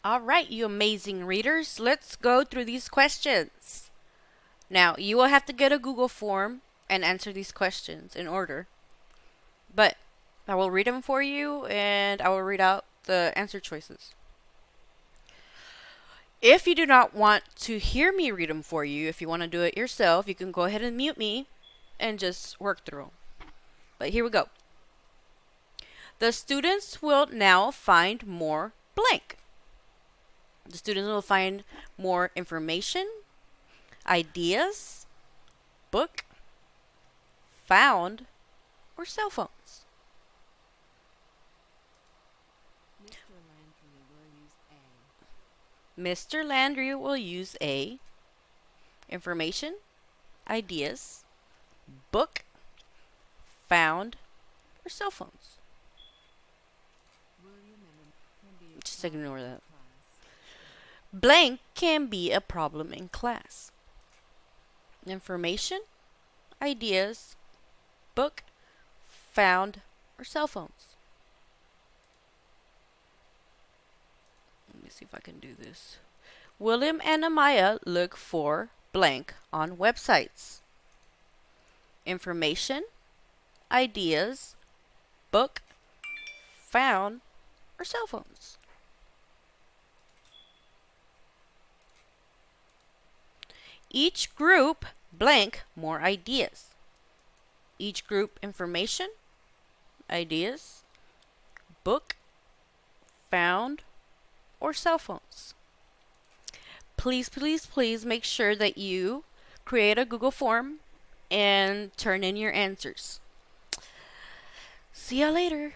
All right, you amazing readers, let's go through these questions. Now, you will have to get a Google form and answer these questions in order. But I will read them for you and I will read out the answer choices. If you do not want to hear me read them for you, if you want to do it yourself, you can go ahead and mute me and just work through them. But here we go. The students will now find more blank. The students will find more information, ideas, book, found, or cell phones. Mr. Landry will use A. Mr. Landry will use A. Information, ideas, book, found, or cell phones. William can be a Just problem ignore in that. class. Blank can be a problem in class. Information, ideas, book, found, or cell phones. Let me see if I can do this. William and Amaya look for blank on websites. Information, ideas, book, found, or cell phones. Each group blank more ideas. Each group information, ideas, book, found, or cell phones. Please, please, please make sure that you create a Google form and turn in your answers. See ya later.